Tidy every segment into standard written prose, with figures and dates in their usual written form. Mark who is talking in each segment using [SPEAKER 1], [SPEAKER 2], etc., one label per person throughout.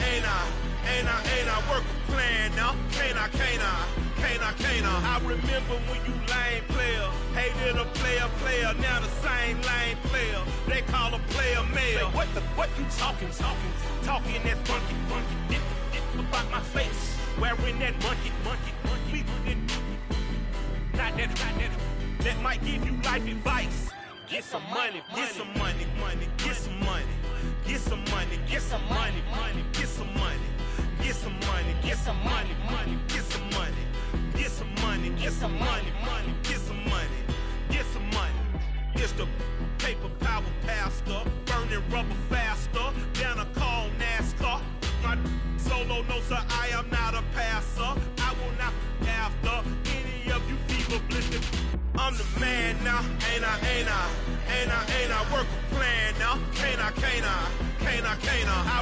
[SPEAKER 1] ain't I work a plan now? Can't I? I remember when you lame player, hated a player, now the same lame player. They call a player mayor. What you talking that funky, dip about my face, wearing that monkey. Not that, that might give you life advice. Get some money, get some money, get some money, get some money, get some money, get some money, get some money, get some money, get some money, get some money, get some money, get some money, get some money. It's the paper power pastor, burning rubber faster than a call NASCAR. My solo no sir, I am not a passer. I will not after any of you fever blistered. I'm the man now, ain't I work a plan now, can't I? I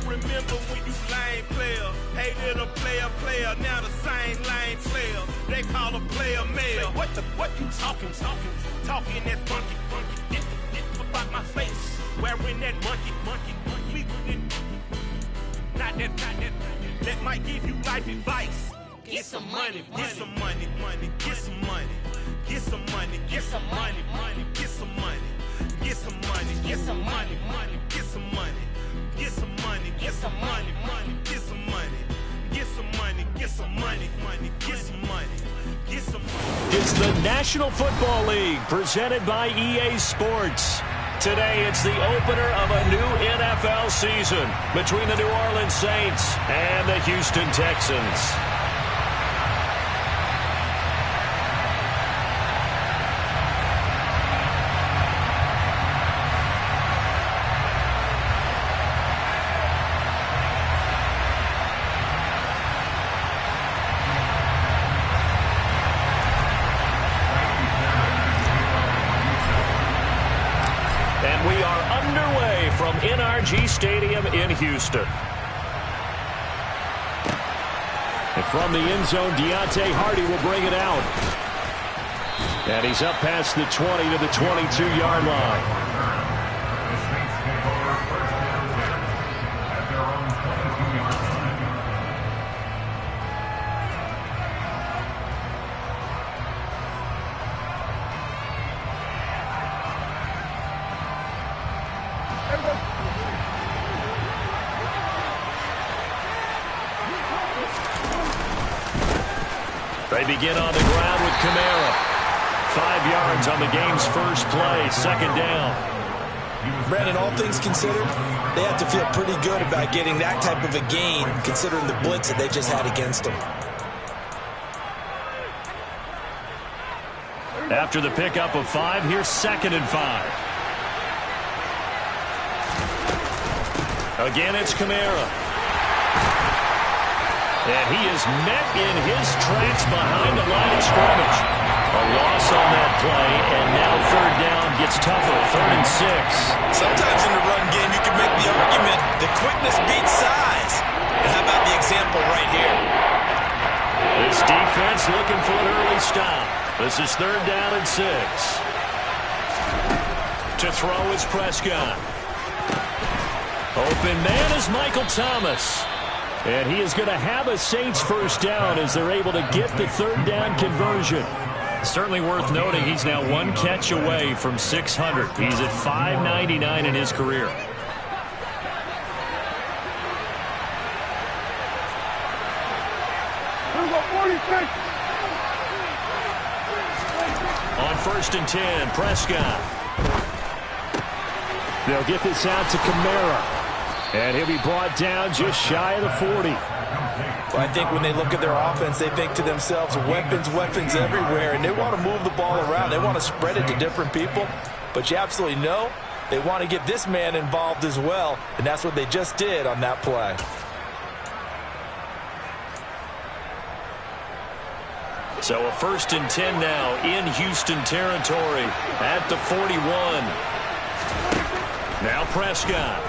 [SPEAKER 1] remember when you lame player, hated a player, now the same lame player. They call a player mayor. What you talking that funky, dip about my face, wearing that monkey. Not that might give you life advice. Get some money, get some money, get some money. Get some money, get some money, get some money, get some money, get some money, get some money, get some money, get some money, get some money, get some money, get some money, get some money, get some money.
[SPEAKER 2] It's the National Football League presented by EA Sports. Today it's the opener of a new NFL season between the New Orleans Saints and the Houston Texans. NRG Stadium in Houston. And from the end zone, Deontay Hardy will bring it out. And he's up past the 20 to the 22-yard line. They begin on the ground with Kamara. 5 yards on the game's first play, second down.
[SPEAKER 3] Brandon, all things considered, they have to feel pretty good about getting that type of a gain, considering the blitz that they just had against them.
[SPEAKER 2] After the pickup of 5, here's 2nd and 5. Again, it's Kamara. And he is met in his tracks behind the line of scrimmage. A loss on that play, and now 3rd down gets tougher, 3rd and 6.
[SPEAKER 3] Sometimes in the run game, you can make the argument that quickness beats size. And how about the example right here?
[SPEAKER 2] This defense looking for an early stop. This is 3rd down and 6. To throw is Prescott. Open man is Michael Thomas. And he is going to have a Saints first down as they're able to get the 3rd down conversion. Certainly worth noting he's now 1 catch away from 600. He's at 599 in his career. On 1st and 10, Prescott. They'll get this out to Kamara. And he'll be brought down just shy of the 40.
[SPEAKER 3] Well, I think when they look at their offense, they think to themselves, weapons everywhere, and they want to move the ball around. They want to spread it to different people. But you absolutely know they want to get this man involved as well, and that's what they just did on that play.
[SPEAKER 2] So a 1st and 10 now in Houston territory at the 41. Now Prescott.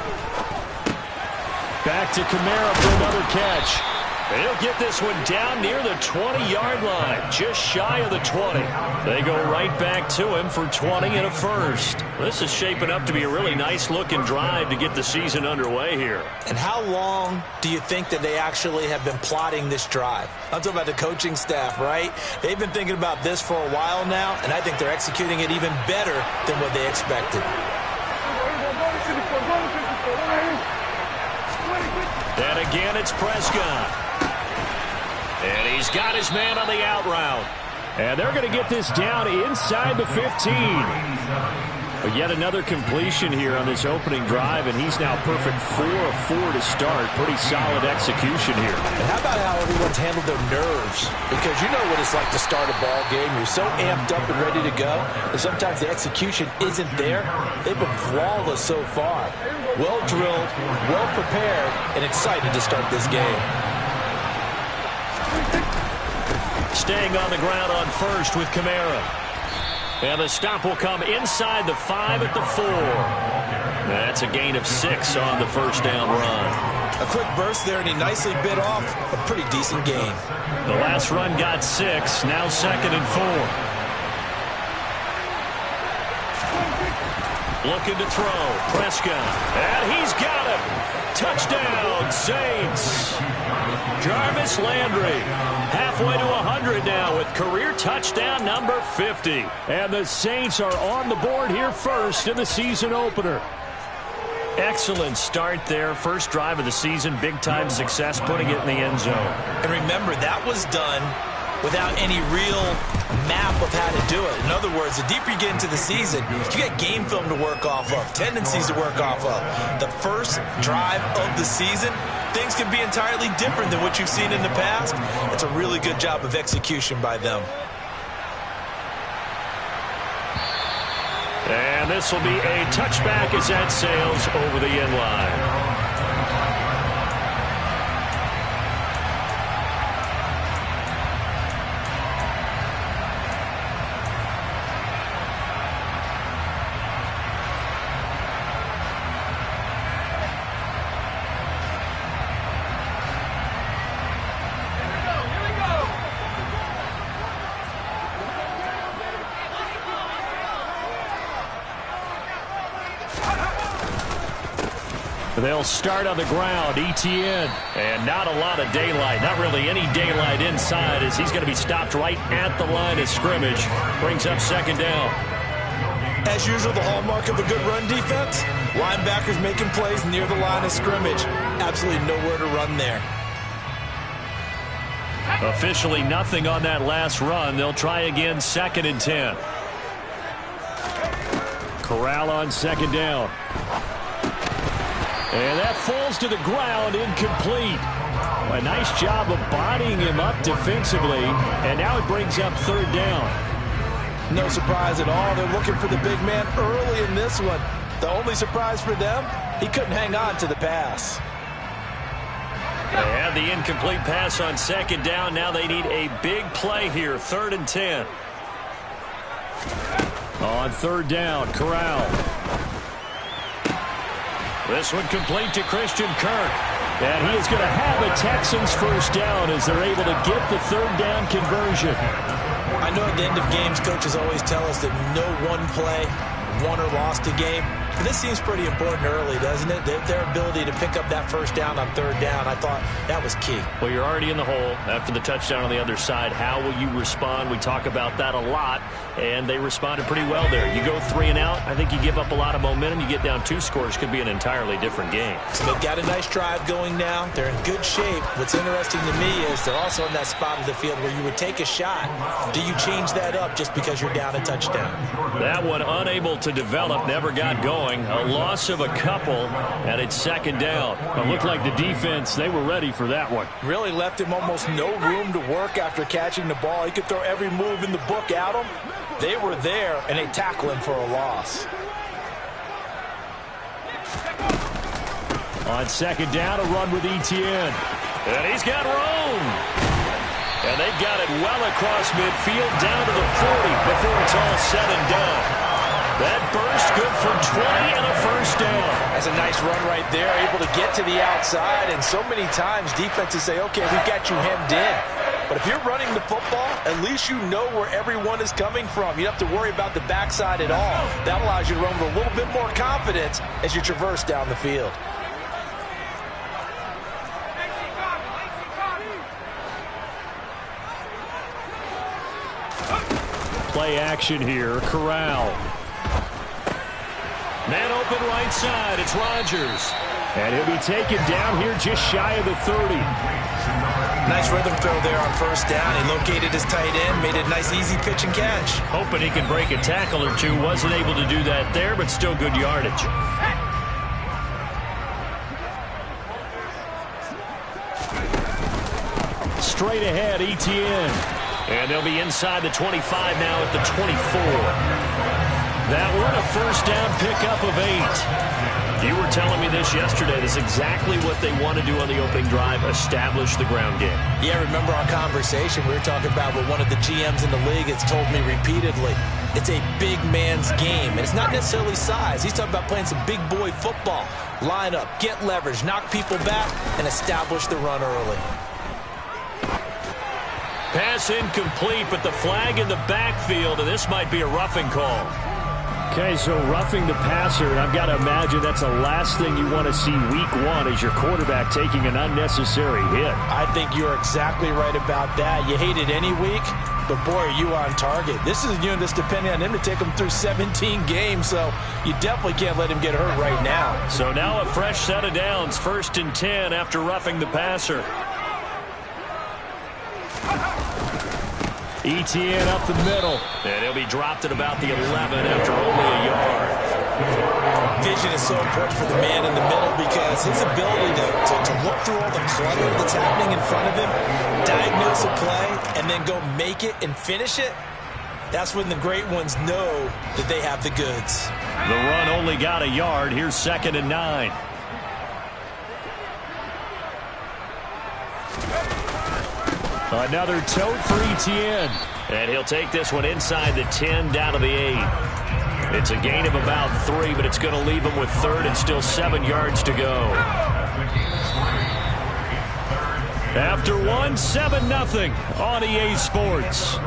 [SPEAKER 2] Back to Kamara for another catch. They'll get this one down near the 20-yard line, just shy of the 20. They go right back to him for 20 and a first. This is shaping up to be a really nice-looking drive to get the season underway here.
[SPEAKER 3] And how long do you think that they actually have been plotting this drive? I'm talking about the coaching staff, right? They've been thinking about this for a while now, and I think they're executing it even better than what they expected.
[SPEAKER 2] And again, it's Prescott. And he's got his man on the out route. And they're going to get this down inside the 15. But yet another completion here on this opening drive, and he's now perfect 4 of 4 to start. Pretty solid execution here.
[SPEAKER 3] And how about how everyone's handled their nerves? Because you know what it's like to start a ball game. You're so amped up and ready to go, and sometimes the execution isn't there. They've been flawless so far. Well drilled, well prepared, and excited to start this game.
[SPEAKER 2] Staying on the ground on first with Kamara. And the stop will come inside the 5 at the 4. That's a gain of 6 on the first down run.
[SPEAKER 3] A quick burst there, and he nicely bit off a pretty decent gain.
[SPEAKER 2] The last run got 6, now 2nd and 4. Looking to throw, Prescott. And he's got him. Touchdown, Saints. Jarvis Landry halfway to 100 now with career touchdown number 50. And the Saints are on the board here first in the season opener. Excellent start there. First drive of the season, big-time success, putting it in the end zone.
[SPEAKER 3] And remember, that was done without any real map of how to do it. In other words, the deeper you get into the season, you got game film to work off of, tendencies to work off of. The first drive of the season, things can be entirely different than what you've seen in the past. It's a really good job of execution by them.
[SPEAKER 2] And this will be a touchback as that sails over the end line. They'll start on the ground, Etienne. And not a lot of daylight, not really any daylight inside, as he's going to be stopped right at the line of scrimmage. Brings up 2nd down.
[SPEAKER 3] As usual, the hallmark of a good run defense, linebackers making plays near the line of scrimmage. Absolutely nowhere to run there.
[SPEAKER 2] Officially nothing on that last run. They'll try again, 2nd and 10. Corral on 2nd down. And that falls to the ground, incomplete. A nice job of bodying him up defensively, and now it brings up 3rd down.
[SPEAKER 3] No surprise at all. They're looking for the big man early in this one. The only surprise for them, he couldn't hang on to the pass.
[SPEAKER 2] They had the incomplete pass on 2nd down. Now they need a big play here, 3rd and 10. On 3rd down, Corral. This one complete to Christian Kirk. And he is going to have a Texans first down as they're able to get the 3rd down conversion.
[SPEAKER 3] I know at the end of games, coaches always tell us that no one play won or lost a game. But this seems pretty important early, doesn't it? Their ability to pick up that first down on 3rd down, I thought that was key.
[SPEAKER 2] Well, you're already in the hole after the touchdown on the other side. How will you respond? We talk about that a lot, and they responded pretty well there. You go 3 and out, I think you give up a lot of momentum. You get down 2 scores, could be an entirely different game.
[SPEAKER 3] So they've got a nice drive going now. They're in good shape. What's interesting to me is they're also in that spot of the field where you would take a shot. Do you change that up just because you're down a touchdown?
[SPEAKER 2] That one unable to develop, never got going. A loss of a couple, and it's 2nd down. It looked like the defense, they were ready for that one.
[SPEAKER 3] Really left him almost no room to work after catching the ball. He could throw every move in the book at him. They were there, and they tackle him for a loss.
[SPEAKER 2] On 2nd down, a run with Etienne. And he's got room. And they've got it well across midfield, down to the 40 before it's all said and done. That burst good for 20 and a first down.
[SPEAKER 3] That's a nice run right there, able to get to the outside. And so many times defenses say, okay, we've got you hemmed in. But if you're running the football, at least you know where everyone is coming from. You don't have to worry about the backside at all. That allows you to run with a little bit more confidence as you traverse down the field.
[SPEAKER 2] Play action here. Corral. Man open right side. It's Rodgers. And he'll be taken down here just shy of the 30.
[SPEAKER 3] Nice rhythm throw there on first down. He located his tight end, made a nice easy pitch and catch.
[SPEAKER 2] Hoping he could break a tackle or two. Wasn't able to do that there, but still good yardage. Straight ahead, Etienne. And they'll be inside the 25 now at the 24. That one a first down pickup of 8. You were telling me this yesterday. That's exactly what they want to do on the opening drive, establish the ground game.
[SPEAKER 3] Yeah, remember our conversation. We were talking about what one of the GMs in the league has told me repeatedly. It's a big man's game, and it's not necessarily size. He's talking about playing some big boy football. Line up, get leverage, knock people back, and establish the run early.
[SPEAKER 2] Pass incomplete, but the flag in the backfield, and this might be a roughing call. Okay, so roughing the passer, and I've got to imagine that's the last thing you want to see week one as your quarterback taking an unnecessary hit.
[SPEAKER 3] I think you're exactly right about that. You hate it any week, but boy, are you on target. This is a unit that's depending on him to take him through 17 games, so you definitely can't let him get hurt right now.
[SPEAKER 2] So now a fresh set of downs, 1st and 10 after roughing the passer. Etienne up the middle. And he'll be dropped at about the 11 after only a yard.
[SPEAKER 3] Vision is so important for the man in the middle because his ability to look through all the clutter that's happening in front of him, diagnose a play, and then go make it and finish it, that's when the great ones know that they have the goods.
[SPEAKER 2] The run only got a yard. Here's 2nd and 9. Another tote for Etienne. And he'll take this one inside the 10 down to the 8. It's a gain of about 3, but it's going to leave him with 3rd and still 7 yards to go. After 1, 7-0 on EA Sports.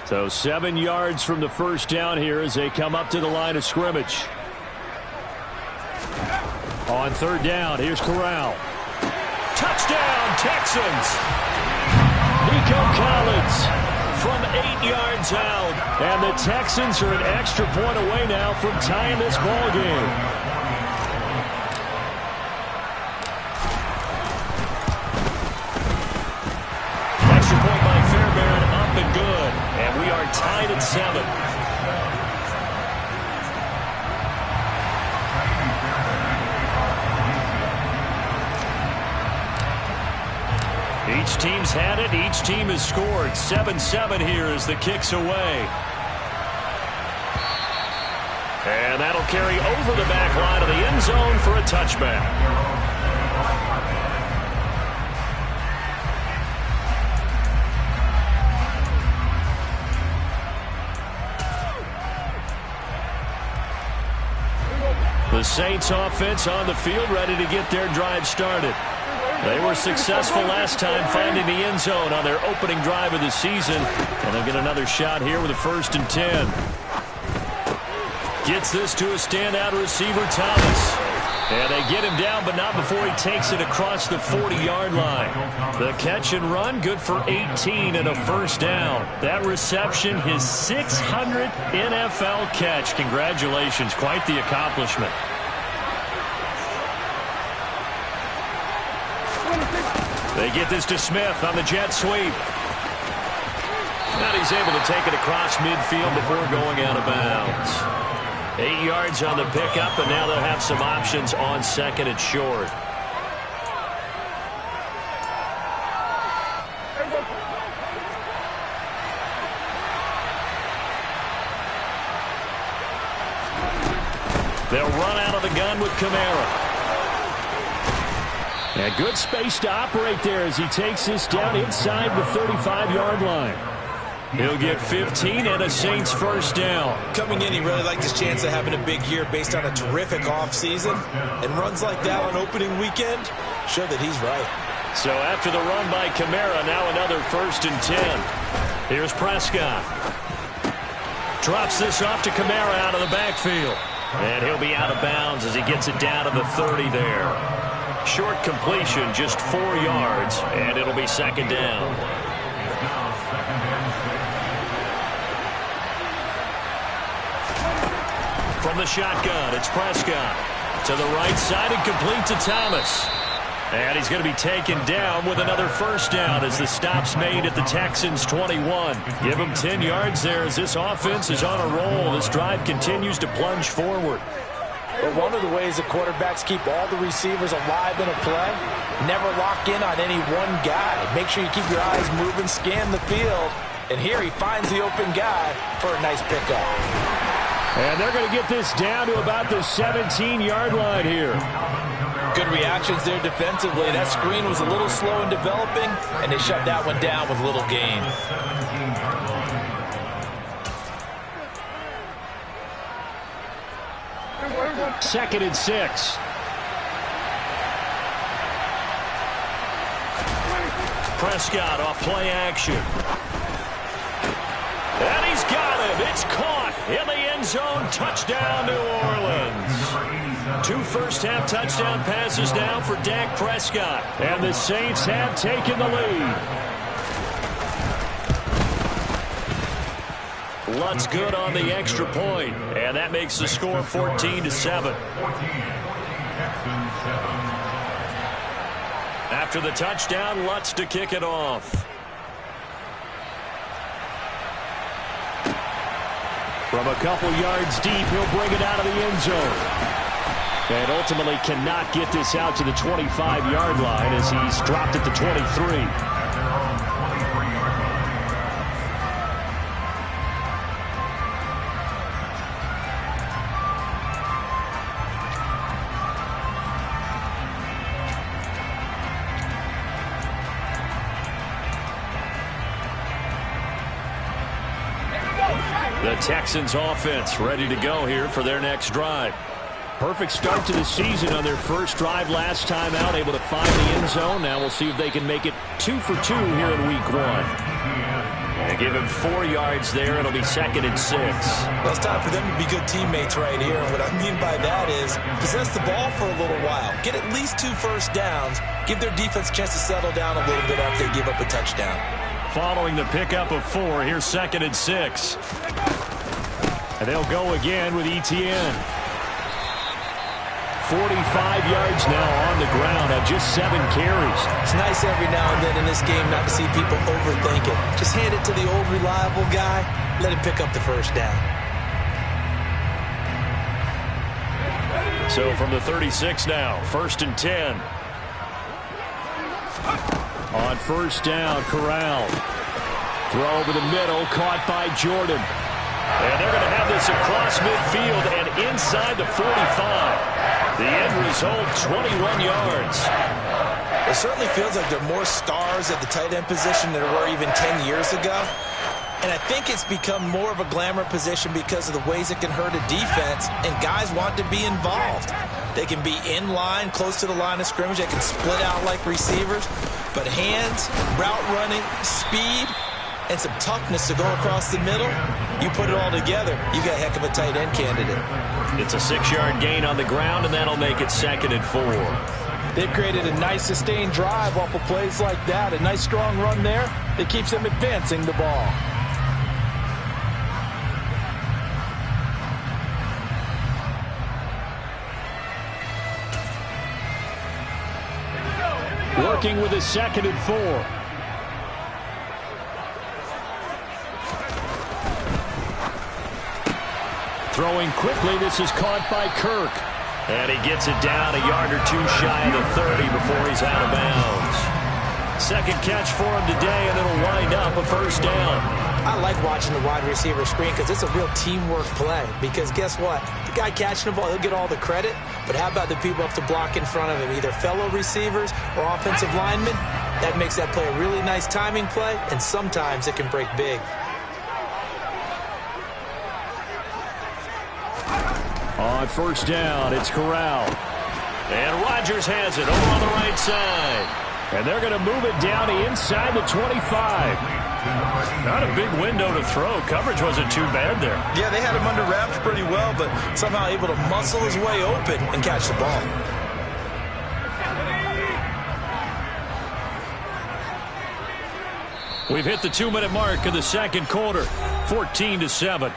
[SPEAKER 2] So 7 yards from the first down here as they come up to the line of scrimmage. On 3rd down, here's Corral. Touchdown, Texans! Nico Collins from 8 yards out. And the Texans are an extra point away now from tying this ball game. Tied at 7. Each team's had it. Each team has scored. 7-7 here as the kick's away. And that'll carry over the back line of the end zone for a touchback. The Saints offense on the field, ready to get their drive started. They were successful last time finding the end zone on their opening drive of the season. And they'll get another shot here with a 1st and 10. Gets this to a standout receiver, Thomas. And they get him down, but not before he takes it across the 40-yard line. The catch and run, good for 18 and a first down. That reception, his 600th NFL catch. Congratulations, quite the accomplishment. They get this to Smith on the jet sweep. And he's able to take it across midfield before going out of bounds. 8 yards on the pickup, and now they'll have some options on second and short. They'll run out of the gun with Kamara. And good space to operate there as he takes this down inside the 35-yard line. He'll get 15 and a Saints first down.
[SPEAKER 3] Coming in, he really liked his chance of having a big year based on a terrific offseason. And runs like that on opening weekend show that he's right.
[SPEAKER 2] So after the run by Kamara, now another 1st and 10. Here's Prescott. Drops this off to Kamara out of the backfield. And he'll be out of bounds as he gets it down to the 30 there. Short completion, just 4 yards, and it'll be second down. From the shotgun, it's Prescott. To the right side and complete to Thomas. And he's going to be taken down with another first down as the stop's made at the Texans' 21. Give him 10 yards there as this offense is on a roll. This drive continues to plunge forward.
[SPEAKER 3] But one of the ways the quarterbacks keep all the receivers alive in a play, never lock in on any one guy. Make sure you keep your eyes moving, scan the field. And here he finds the open guy for a nice pickup.
[SPEAKER 2] And they're going to get this down to about the 17-yard line here.
[SPEAKER 3] Good reactions there defensively. That screen was a little slow in developing, and they shut that one down with little gain.
[SPEAKER 2] Second and 6. Prescott off play action. And he's got him. It's caught in the end zone. Touchdown, New Orleans. 2 first-half touchdown passes now for Dak Prescott. And the Saints have taken the lead. Lutt's good on the extra point, and that makes the score 14-7. After the touchdown, Lutt's to kick it off. From a couple yards deep, he'll bring it out of the end zone. And ultimately cannot get this out to the 25-yard line as he's dropped at the 23. The Texans offense ready to go here for their next drive. Perfect start to the season on their first drive last time out, able to find the end zone. Now we'll see if they can make it 2 for 2 here in week 1. And give him 4 yards there. It'll be second and 6.
[SPEAKER 3] Well, it's time for them to be good teammates right here. And what I mean by that is possess the ball for a little while. Get at least 2 first downs. Give their defense a chance to settle down a little bit after they give up a touchdown.
[SPEAKER 2] Following the pickup of 4, here's second and 6. And they'll go again with Etienne. 45 yards now on the ground on just 7 carries.
[SPEAKER 3] It's nice every now and then in this game not to see people overthink it. Just hand it to the old reliable guy. Let him pick up the first down.
[SPEAKER 2] So from the 36 now, 1st and 10. On first down, Corral. Throw over the middle, caught by Jordan. And they're going to have this across midfield and inside the 45. The end result, 21 yards.
[SPEAKER 3] It certainly feels like there are more stars at the tight end position than there were even 10 years ago. And I think it's become more of a glamour position because of the ways it can hurt a defense, and guys want to be involved. They can be in line, close to the line of scrimmage. They can split out like receivers. But hands, route running, speed, and some toughness to go across the middle, you put it all together, you got a heck of a tight end candidate.
[SPEAKER 2] It's a 6-yard gain on the ground, and that'll make it second and 4.
[SPEAKER 3] They've created a nice sustained drive off of plays like that. A nice strong run there that keeps them advancing the ball. Working with a second and 4.
[SPEAKER 2] Throwing quickly, this is caught by Kirk. And he gets it down a yard or two shy of the 30 before he's out of bounds. Second catch for him today, and it'll wind up a first down.
[SPEAKER 4] I like watching the wide receiver screen because it's a real teamwork play. Because guess what? The guy catching the ball, he'll get all the credit. But how about the people up to block in front of him, either fellow receivers or offensive linemen? That makes that play a really nice timing play, and sometimes it can break big.
[SPEAKER 2] On first down, it's Corral. And Rodgers has it over on the right side. And they're going to move it down to inside the 25. Not a big window to throw. Coverage wasn't too bad there.
[SPEAKER 3] Yeah, they had him under wraps pretty well, but somehow able to muscle his way open and catch the ball.
[SPEAKER 2] We've hit the 2-minute mark of the second quarter, 14-7.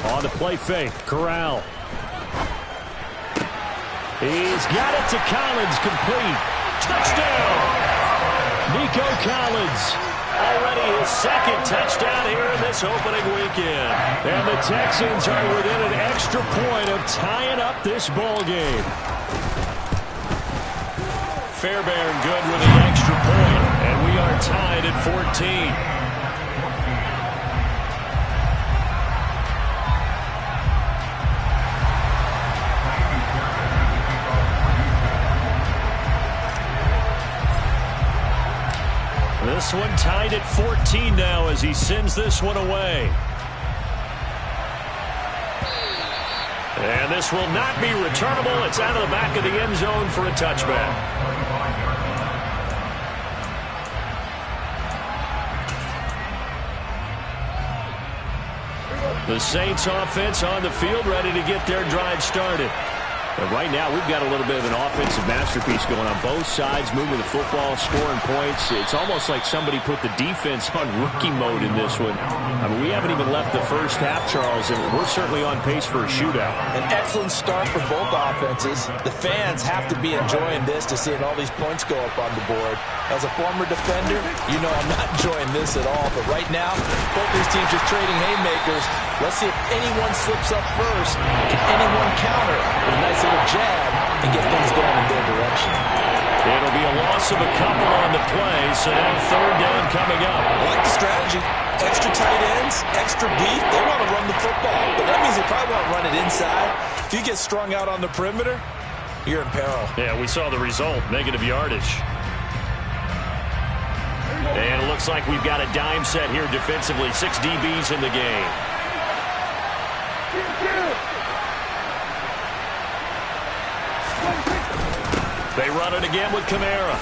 [SPEAKER 2] On the play fake, Corral. He's got it to Collins, complete. Touchdown! Nico Collins. Already his second touchdown here in this opening weekend. And the Texans are within an extra point of tying up this ball game. Fairbairn good with the extra point, and we are tied at 14. This one tied at 14 now as he sends this one away. And this will not be returnable. It's out of the back of the end zone for a touchback. The Saints offense on the field ready to get their drive started. But right now, we've got a little bit of an offensive masterpiece going on both sides, moving the football, scoring points. It's almost like somebody put the defense on rookie mode in this one. I mean, we haven't even left the first half, Charles, and we're certainly on pace for a shootout.
[SPEAKER 3] An excellent start for both offenses. The fans have to be enjoying this to seeing all these points go up on the board. As a former defender, you know I'm not enjoying this at all. But right now, both these teams just trading haymakers. Let's see if anyone slips up first. Can anyone counter with a nice little jab and get things going in their direction?
[SPEAKER 2] It'll be a loss of a couple on the play, so now third down coming up.
[SPEAKER 3] I like the strategy. Extra tight ends, extra beef. They want to run the football, but that means they probably want to run it inside. If you get strung out on the perimeter, you're in peril.
[SPEAKER 2] Yeah, we saw the result, negative yardage. And it looks like we've got a dime set here defensively. 6 DBs in the game. They run it again with Kamara.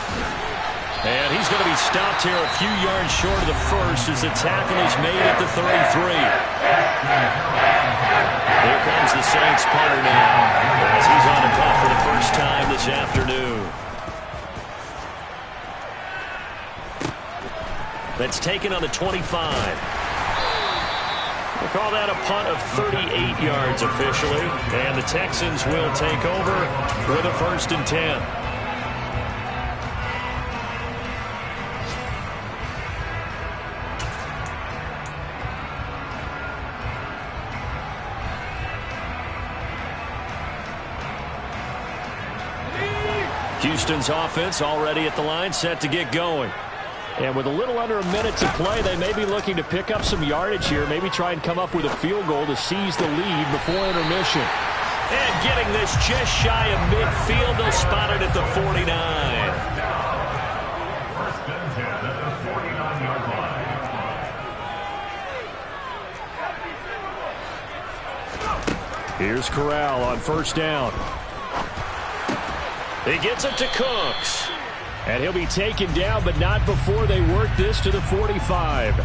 [SPEAKER 2] And he's going to be stopped here a few yards short of the first as the tackle is made at the 33. Here comes the Saints punter now as he's on a punt for the first time this afternoon. That's taken on the 25. We'll call that a punt of 38 yards officially. And the Texans will take over with a 1st and 10. Houston's offense already at the line, set to get going. And with a little under a minute to play, they may be looking to pick up some yardage here, maybe try and come up with a field goal to seize the lead before intermission. And getting this just shy of midfield, they'll spot it at the 49. Here's Corral on first down. He gets it to Cooks. And he'll be taken down, but not before they work this to the 45.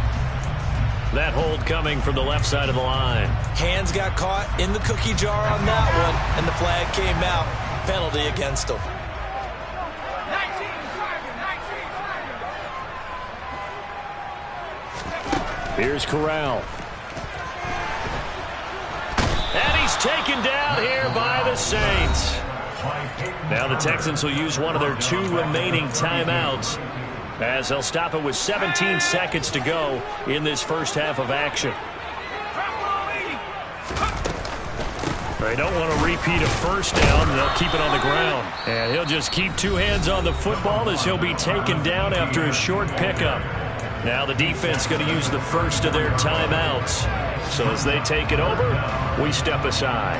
[SPEAKER 2] That hold coming from the left side of the line.
[SPEAKER 3] Hands got caught in the cookie jar on that one, and the flag came out. Penalty against him.
[SPEAKER 2] Here's Corral. And he's taken down here by the Saints. Now the Texans will use one of their 2 remaining timeouts, as they'll stop it with 17 seconds to go in this first half of action. They don't want to repeat a first down. They'll keep it on the ground. And he'll just keep 2 hands on the football as he'll be taken down after a short pickup. Now the defense going to use the first of their timeouts. So as they take it over, we step aside.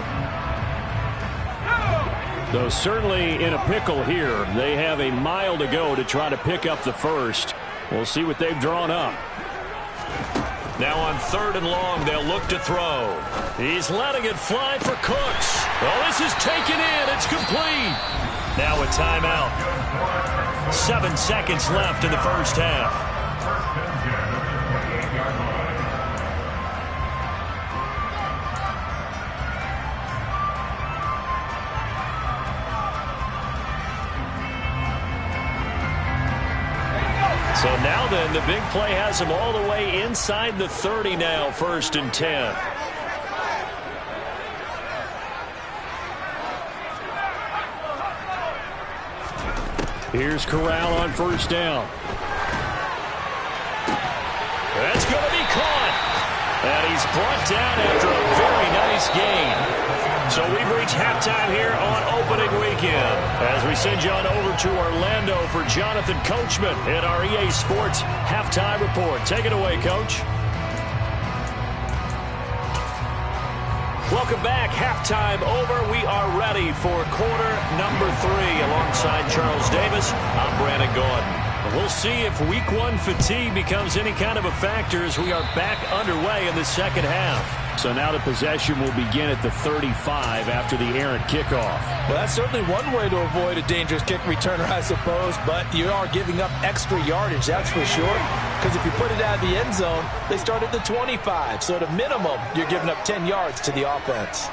[SPEAKER 2] Though certainly in a pickle here, they have a mile to go to try to pick up the first. We'll see what they've drawn up. Now on 3rd and long, they'll look to throw. He's letting it fly for Cooks. Oh, this is taken in. It's complete. Now a timeout. 7 seconds left in the first half. So now then, the big play has him all the way inside the 30 now, 1st and 10. Here's Corral on 1st down. That's going to be caught. And he's brought down after a very nice gain. So we've reached halftime here on opening weekend as we send you on over to Orlando for Jonathan Coachman in our EA Sports Halftime Report. Take it away, Coach. Welcome back. Halftime over. We are ready for quarter number 3 alongside Charles Davis. I'm Brandon Gordon. We'll see if week 1 fatigue becomes any kind of a factor as we are back underway in the second half. So now the possession will begin at the 35 after the errant kickoff.
[SPEAKER 3] Well, that's certainly one way to avoid a dangerous kick returner, I suppose, but you are giving up extra yardage, that's for sure. Because if you put it out of the end zone, they start at the 25. So at a minimum, you're giving up 10 yards to the offense.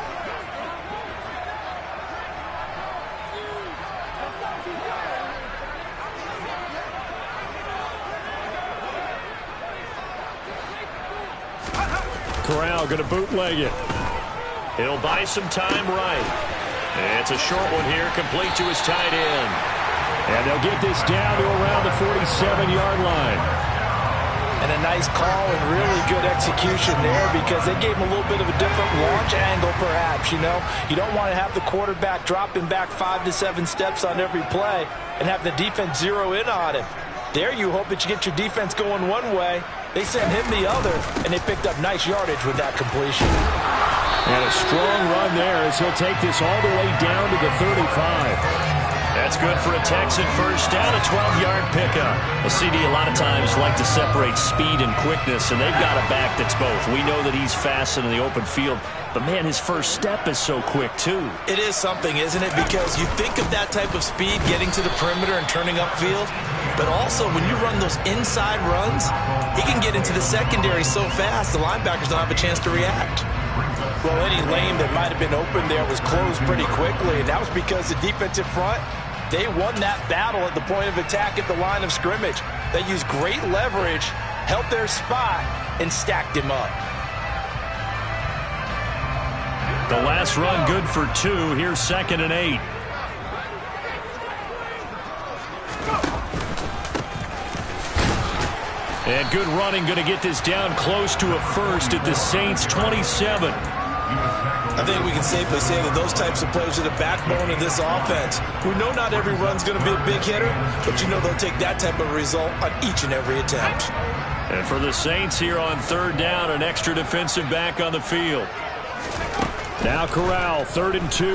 [SPEAKER 2] Corral going to bootleg it. He'll buy some time right. It's a short one here, complete to his tight end. And they'll get this down to around the 47-yard line.
[SPEAKER 3] And a nice call and really good execution there because they gave him a little bit of a different launch angle perhaps, you know. You don't want to have the quarterback dropping back 5 to 7 steps on every play and have the defense zero in on him. There you hope that you get your defense going one way. They sent him the other, and they picked up nice yardage with that completion.
[SPEAKER 2] And a strong run there as he'll take this all the way down to the 35. That's good for a Texan first down, a 12-yard pickup. A CD a lot of times like to separate speed and quickness, and they've got a back that's both. We know that he's fast in the open field, but, man, his first step is so quick, too.
[SPEAKER 4] It is something, isn't it? Because you think of that type of speed getting to the perimeter and turning upfield, but also when you run those inside runs, he can get into the secondary so fast the linebackers don't have a chance to react.
[SPEAKER 3] Well, any lane that might have been open there was closed pretty quickly, and that was because the defensive front, they won that battle at the point of attack at the line of scrimmage. They used great leverage, held their spot, and stacked him up.
[SPEAKER 2] The last run good for 2. Here's 2nd and 8. And good running, going to get this down close to a first at the Saints' 27.
[SPEAKER 4] I think we can safely say that those types of plays are the backbone of this offense. We know not every run's going to be a big hitter, but you know they'll take that type of result on each and every attempt.
[SPEAKER 2] And for the Saints here on 3rd down, an extra defensive back on the field. Now Corral, 3rd and 2.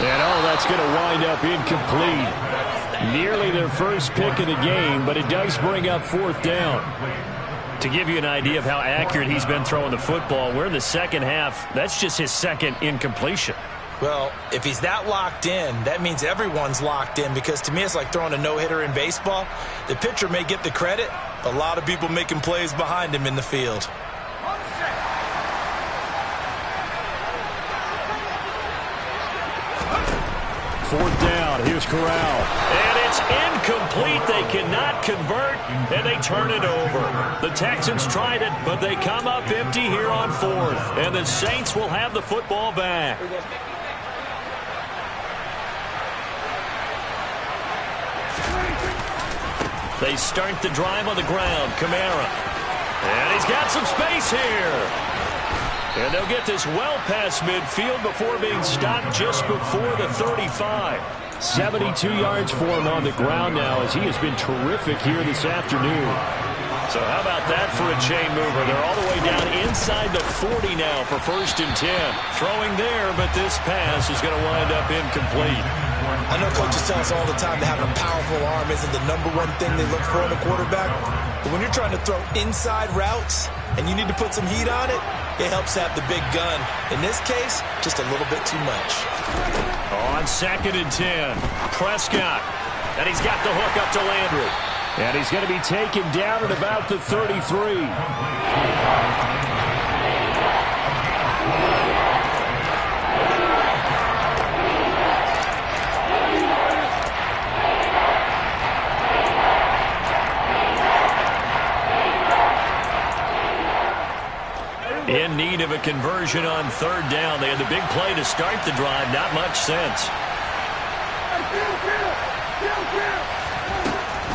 [SPEAKER 2] And, that's going to wind up incomplete. Nearly their first pick of the game, but it does bring up 4th down. To give you an idea of how accurate he's been throwing the football, we're in the second half. That's just his 2nd incompletion.
[SPEAKER 4] Well, if he's that locked in, that means everyone's locked in because to me it's like throwing a no-hitter in baseball. The pitcher may get the credit, but a lot of people making plays behind him in the field.
[SPEAKER 2] 4th down. Here's Corral. And it's incomplete. They cannot convert, and they turn it over. The Texans tried it, but they come up empty here on 4th. And the Saints will have the football back. They start the drive on the ground. Kamara. And he's got some space here. And they'll get this well past midfield before being stopped just before the 35. 72 yards for him on the ground now as he has been terrific here this afternoon. So how about that for a chain mover? They're all the way down inside the 40 now for 1st and 10. Throwing there, but this pass is going to wind up incomplete.
[SPEAKER 4] I know coaches tell us all the time that having a powerful arm isn't the #1 thing they look for in a quarterback. But when you're trying to throw inside routes and you need to put some heat on it, it helps have the big gun. In this case, just a little bit too much.
[SPEAKER 2] On 2nd and 10, Prescott. And he's got the hook up to Landry. And he's going to be taken down at about the 33. In need of a conversion on 3rd down. They had the big play to start the drive. Not much sense.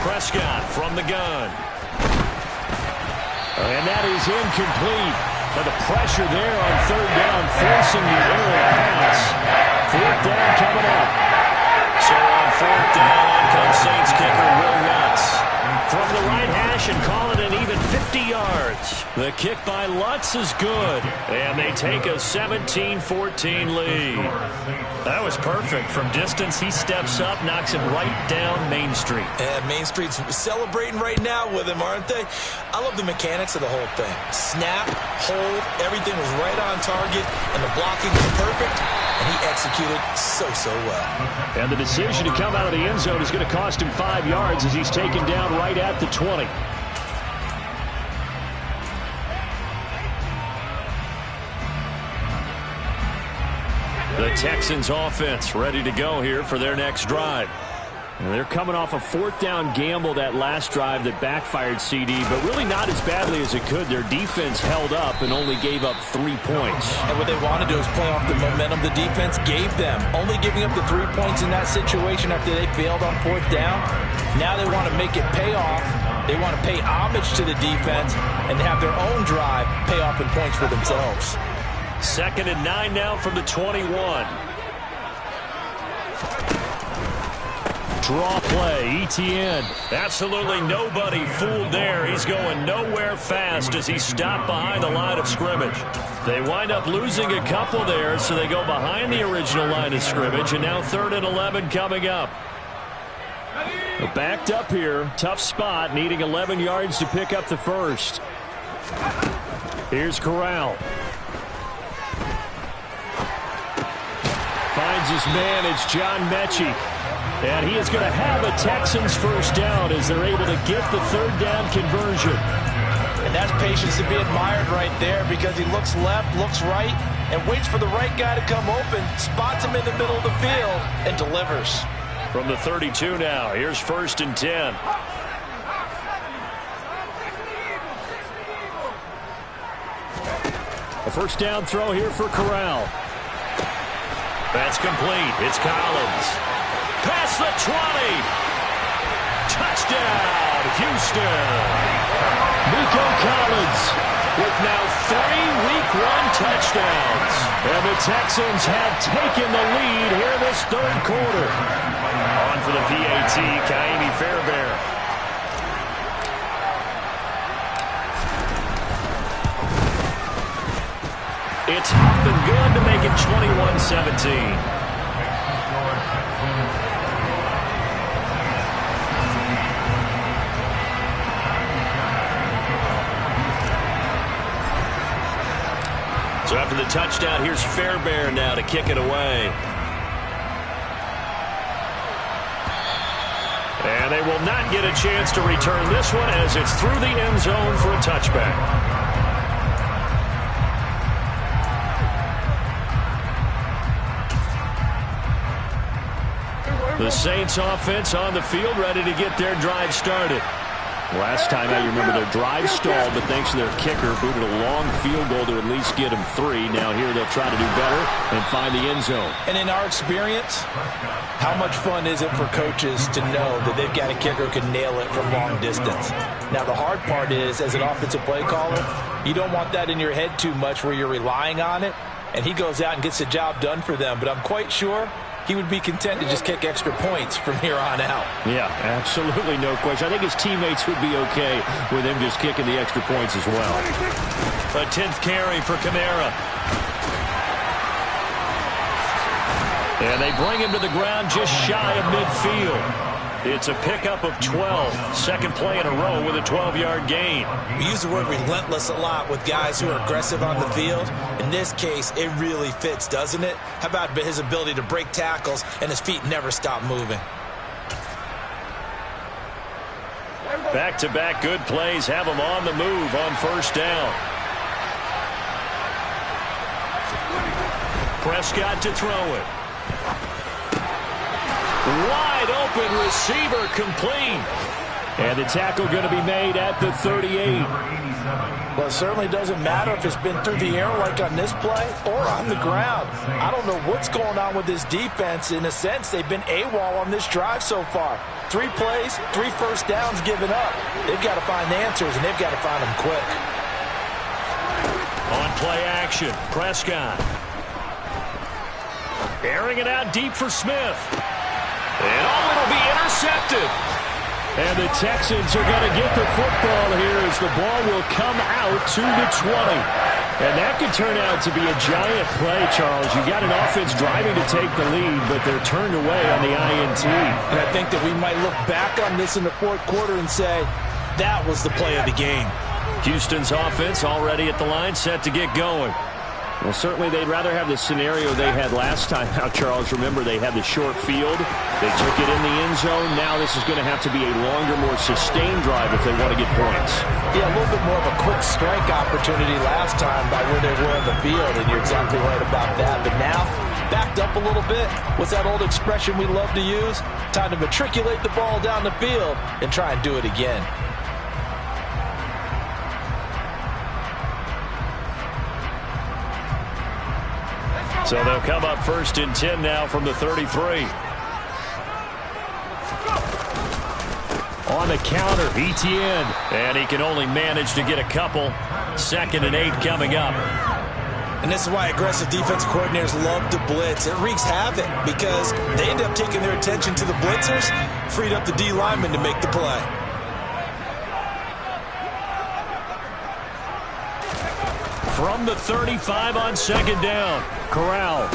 [SPEAKER 2] Prescott from the gun. And that is incomplete. But the pressure there on 3rd down, forcing the errant pass. 4th down coming up. So on 4th down, on comes Saints kicker Will Lutz. From the right hash and call it an even 50 yards. The kick by Lutz is good. And they take a 17-14 lead. That was perfect. From distance, he steps up, knocks it right down Main Street.
[SPEAKER 4] And Main Street's celebrating right now with him, aren't they? I love the mechanics of the whole thing. Snap, hold, everything was right on target, and the blocking was perfect. And he executed so well.
[SPEAKER 2] And the decision to come out of the end zone is going to cost him 5 yards as he's taken down right at the 20. The Texans offense ready to go here for their next drive. And they're coming off a 4th down gamble that last drive that backfired CD, but really not as badly as it could. Their defense held up and only gave up 3 points.
[SPEAKER 3] And what they want to do is play off the momentum the defense gave them. Only giving up the 3 points in that situation after they failed on 4th down. Now they want to make it pay off. They want to pay homage to the defense and have their own drive pay off in points for themselves.
[SPEAKER 2] 2nd and 9 now from the 21. Draw play, ETN. Absolutely nobody fooled there. He's going nowhere fast as he stopped behind the line of scrimmage. They wind up losing a couple there, so they go behind the original line of scrimmage, and now 3rd and 11 coming up. They're backed up here, tough spot, needing 11 yards to pick up the first. Here's Corral. Finds his man, it's John Mechie. And he is going to have a Texans first down as they're able to get the 3rd down conversion.
[SPEAKER 3] And that's patience to be admired right there because he looks left, looks right, and waits for the right guy to come open, spots him in the middle of the field, and delivers.
[SPEAKER 2] From the 32 now, here's 1st and 10. A first down throw here for Corral. That's complete. It's Collins. Past the 20. Touchdown, Houston. Nico Collins with now 3 Week 1 touchdowns. And the Texans have taken the lead here in this 3rd quarter. On for the PAT, Kaimi Fairbairn. It's up and good to make it 21-17. So after the touchdown, here's Fairbairn now to kick it away. And they will not get a chance to return this one as it's through the end zone for a touchback. The Saints offense on the field, ready to get their drive started. Last time I remember their drive stalled, but thanks to their kicker, booted a long field goal to at least get them 3. Now here they'll try to do better and find the end zone.
[SPEAKER 3] And in our experience, how much fun is it for coaches to know that they've got a kicker who can nail it from long distance? Now the hard part is, as an offensive play caller, you don't want that in your head too much where you're relying on it, and he goes out and gets the job done for them. But I'm quite sure he would be content to just kick extra points from here on out.
[SPEAKER 2] Yeah, absolutely no question. I think his teammates would be okay with him just kicking the extra points as well. A 10th carry for Kamara. And they bring him to the ground just shy of midfield. It's a pickup of 12. Second play in a row with a 12-yard gain.
[SPEAKER 4] We use the word relentless a lot with guys who are aggressive on the field. In this case, it really fits, doesn't it? How about his ability to break tackles and his feet never stop moving?
[SPEAKER 2] Back-to-back good plays have him on the move on first down. Prescott to throw it. Wide open receiver complete. And the tackle going to be made at the 38.
[SPEAKER 3] Well, it certainly doesn't matter if it's been through the air like on this play or on the ground. I don't know what's going on with this defense. In a sense, they've been AWOL on this drive so far. 3 plays, 3 first downs given up. They've got to find answers, and they've got to find them quick.
[SPEAKER 2] On play action, Prescott. Airing it out deep for Smith. And it'll be intercepted. And the Texans are going to get the football here as the ball will come out to the 20. And that could turn out to be a giant play, Charles. You got an offense driving to take the lead, but they're turned away on the INT.
[SPEAKER 3] And I think that we might look back on this in the fourth quarter and say, that was the play of the game.
[SPEAKER 2] Houston's offense already at the line, set to get going. Well, certainly they'd rather have the scenario they had last time out, Charles. Remember, they had the short field. They took it in the end zone. Now this is going to have to be a longer, more sustained drive if they want to get points.
[SPEAKER 3] Yeah, a little bit more of a quick strike opportunity last time by where they were on the field, and you're exactly right about that. But now, backed up a little bit. What's that old expression we love to use? Time to matriculate the ball down the field and try and do it again.
[SPEAKER 2] So they'll come up first and 10 now from the 33. On the counter, Etienne. And he can only manage to get a couple. 2nd and 8 coming up.
[SPEAKER 4] And this is why aggressive defense coordinators love to blitz. It wreaks havoc because they end up taking their attention to the blitzers, freed up the D lineman to make the play.
[SPEAKER 2] From the 35 on 2nd down, Corral.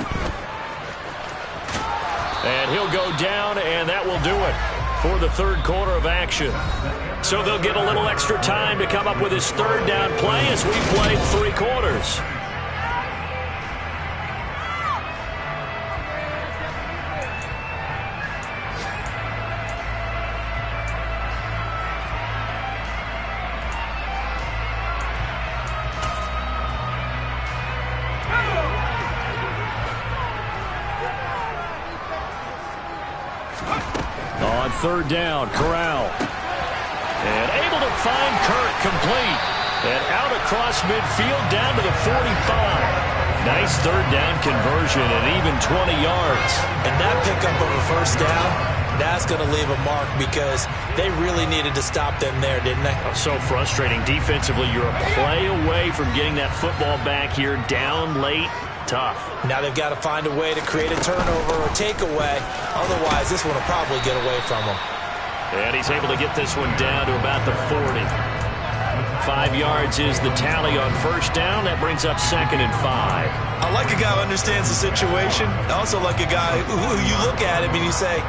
[SPEAKER 2] And he'll go down, and that will do it for the 3rd quarter of action. So they'll get a little extra time to come up with his 3rd down play as we played 3 quarters. On 3rd down, Corral. And able to find Kirk complete. And out across midfield down to the 45. Nice 3rd down conversion and even 20 yards.
[SPEAKER 4] And that pickup of a first down, that's going to leave a mark because they really needed to stop them there, didn't they?
[SPEAKER 2] So frustrating. Defensively, you're a play away from getting that football back here down late. Tough.
[SPEAKER 4] Now they've got to find a way to create a turnover or takeaway. Otherwise, this one will probably get away from them.
[SPEAKER 2] And he's able to get this one down to about the 40. 5 yards is the tally on first down. That brings up 2nd and 5.
[SPEAKER 4] I like a guy who understands the situation. I also like a guy who you look at him and you say,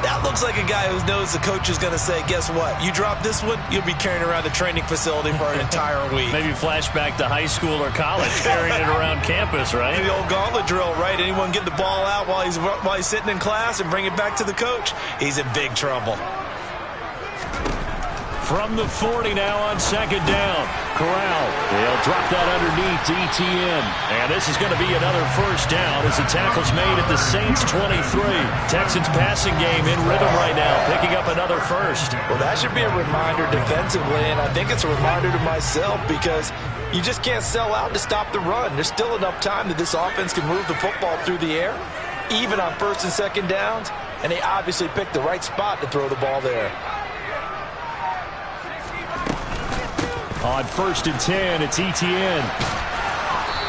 [SPEAKER 4] that looks like a guy who knows the coach is going to say, guess what? You drop this one, you'll be carrying around the training facility for an entire week.
[SPEAKER 2] Maybe flashback to high school or college, carrying it around campus, right?
[SPEAKER 4] The old gauntlet drill, right? Anyone get the ball out while he's sitting in class and bring it back to the coach, he's in big trouble.
[SPEAKER 2] From the 40 now on second down. Corral, he'll drop that underneath to ETN. And this is going to be another first down as the tackle's made at the Saints 23. Texans passing game in rhythm right now, picking up another first.
[SPEAKER 3] Well, that should be a reminder defensively, and I think it's a reminder to myself because you just can't sell out to stop the run. There's still enough time that this offense can move the football through the air, even on first and second downs, and they obviously picked the right spot to throw the ball there.
[SPEAKER 2] On first and 10, it's ETN.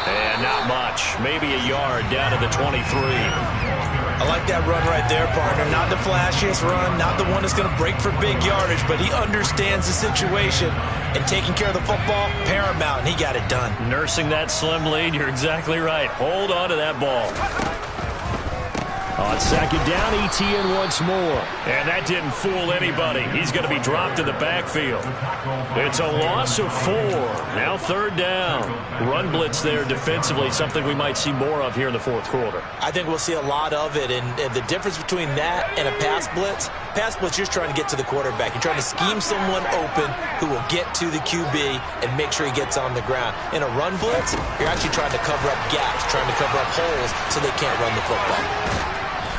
[SPEAKER 2] And not much. Maybe a yard down to the 23.
[SPEAKER 3] I like that run right there, partner. Not the flashiest run, not the one that's going to break for big yardage, but he understands the situation, and taking care of the football, paramount, and he got it done.
[SPEAKER 2] Nursing that slim lead, you're exactly right. Hold on to that ball. On second down, ETN once more. And that didn't fool anybody. He's going to be dropped in the backfield. It's a loss of 4. Now third down. Run blitz there defensively, something we might see more of here in the fourth quarter.
[SPEAKER 4] I think we'll see a lot of it, and the difference between that and a pass blitz, you're trying to get to the quarterback. You're trying to scheme someone open who will get to the QB and make sure he gets on the ground. In a run blitz, you're actually trying to cover up gaps, trying to cover up holes so they can't run the football.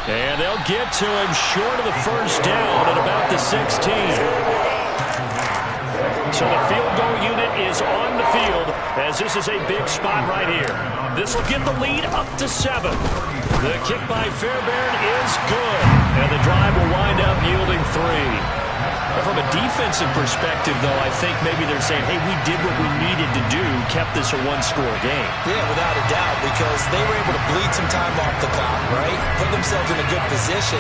[SPEAKER 2] And they'll get to him short of the first down at about the 16. So the field goal unit is on the field as this is a big spot right here. This will get the lead up to 7. The kick by Fairbairn is good. And the drive will wind up yielding 3. From a defensive perspective, though, I think maybe they're saying, hey, we did what we needed to do, kept this a one-score game.
[SPEAKER 4] Yeah, without a doubt, because they were able to bleed some time off the clock, right? Put themselves in a good position,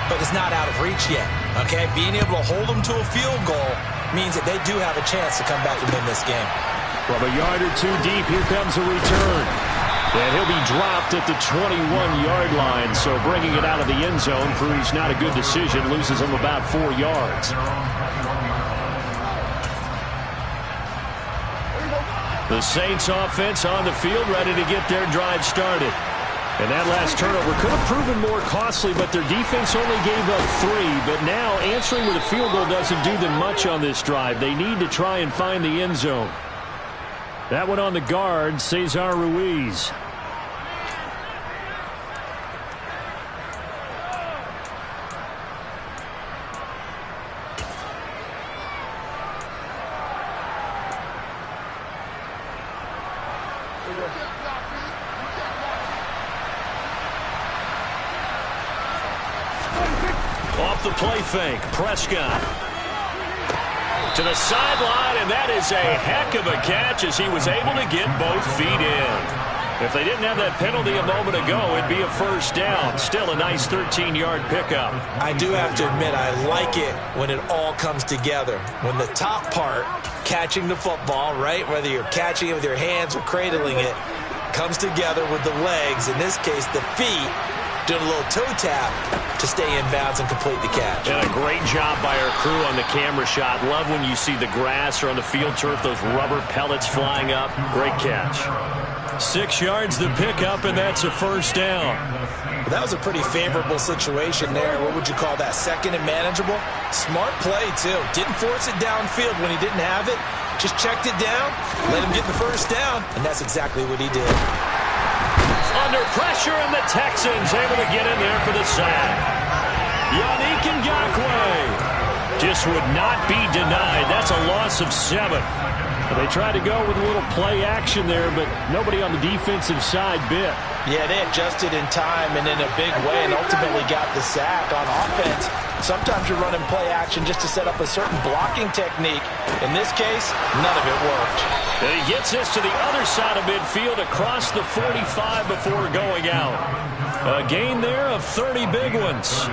[SPEAKER 4] but it's not out of reach yet, okay? Being able to hold them to a field goal means that they do have a chance to come back and win this game.
[SPEAKER 2] From a yard or two deep, here comes a return. And he'll be dropped at the 21-yard line, so bringing it out of the end zone proves not a good decision, loses him about 4 yards. The Saints offense on the field, ready to get their drive started. And that last turnover could have proven more costly, but their defense only gave up 3. But now answering with a field goal doesn't do them much on this drive. They need to try and find the end zone. That one on the guard, Cesar Ruiz. Off the play fake, Prescott. To the sideline, and that is a heck of a catch as he was able to get both feet in. If they didn't have that penalty a moment ago, it'd be a first down. Still a nice 13-yard pickup.
[SPEAKER 4] I do have to admit, I like it when it all comes together. When the top part, catching the football, right, whether you're catching it with your hands or cradling it, comes together with the legs, in this case the feet, doing a little toe tap to stay in bounds and complete the catch.
[SPEAKER 2] And a great job by our crew on the camera shot. Love when you see the grass or on the field turf, those rubber pellets flying up. Great catch. 6 yards the pickup, and that's a first down.
[SPEAKER 4] That was a pretty favorable situation there. What would you call that? Second and manageable? Smart play, too. Didn't force it downfield when he didn't have it. Just checked it down, let him get the first down, and that's exactly what he did.
[SPEAKER 2] Under pressure, and the Texans able to get in there for the sack. Yannick Ngakoue just would not be denied. That's a loss of 7. They tried to go with a little play action there, but nobody on the defensive side bit.
[SPEAKER 3] Yeah, they adjusted in time and in a big way and ultimately got the sack on offense. Sometimes you're running play action just to set up a certain blocking technique. In this case, none of it worked.
[SPEAKER 2] And he gets this to the other side of midfield across the 45 before going out. A gain there of 30 big ones.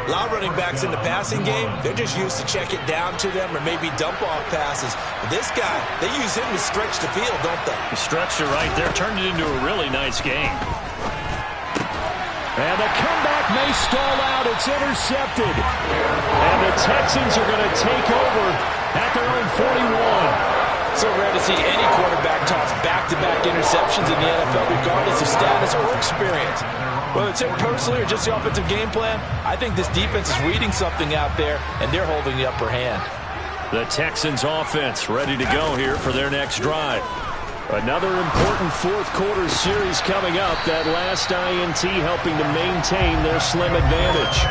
[SPEAKER 4] A lot of running backs in the passing game, they're just used to check it down to them or maybe dump-off passes. But this guy, they use him to stretch the field, don't they?
[SPEAKER 2] He stretched it right there, turned it into a really nice game. And the comeback may stall out. It's intercepted. And the Texans are going to take over at their own 41.
[SPEAKER 3] So rare to see any quarterback toss back-to-back interceptions in the NFL, regardless of status or experience. Whether it's him personally or just the offensive game plan, I think this defense is reading something out there, and they're holding the upper hand.
[SPEAKER 2] The Texans offense ready to go here for their next drive. Another important fourth quarter series coming up. That last INT helping to maintain their slim advantage.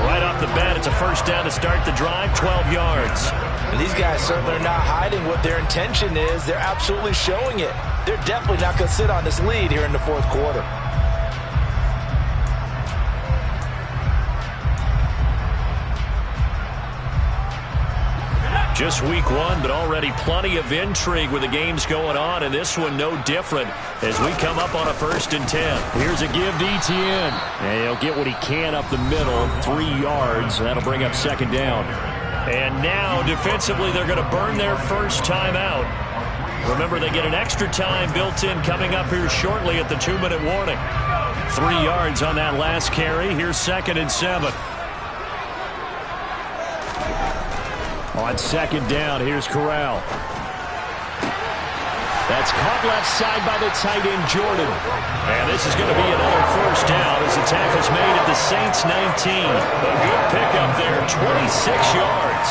[SPEAKER 2] Right off the bat, it's a first down to start the drive, 12 yards.
[SPEAKER 3] And these guys certainly are not hiding what their intention is. They're absolutely showing it. They're definitely not going to sit on this lead here in the fourth quarter.
[SPEAKER 2] Just week one, but already plenty of intrigue with the games going on, and this one no different as we come up on a 1st and 10. Here's a give to Etienne. And he'll get what he can up the middle, 3 yards. That'll bring up 2nd down. And now, defensively, they're going to burn their first time out. Remember, they get an extra time built in coming up here shortly at the 2-minute warning. 3 yards on that last carry. Here's 2nd and 7. On 2nd down, here's Corral. That's caught left side by the tight end, Jordan. And this is going to be another first down as the tackle's made at the Saints 19. A good pickup there, 26 yards.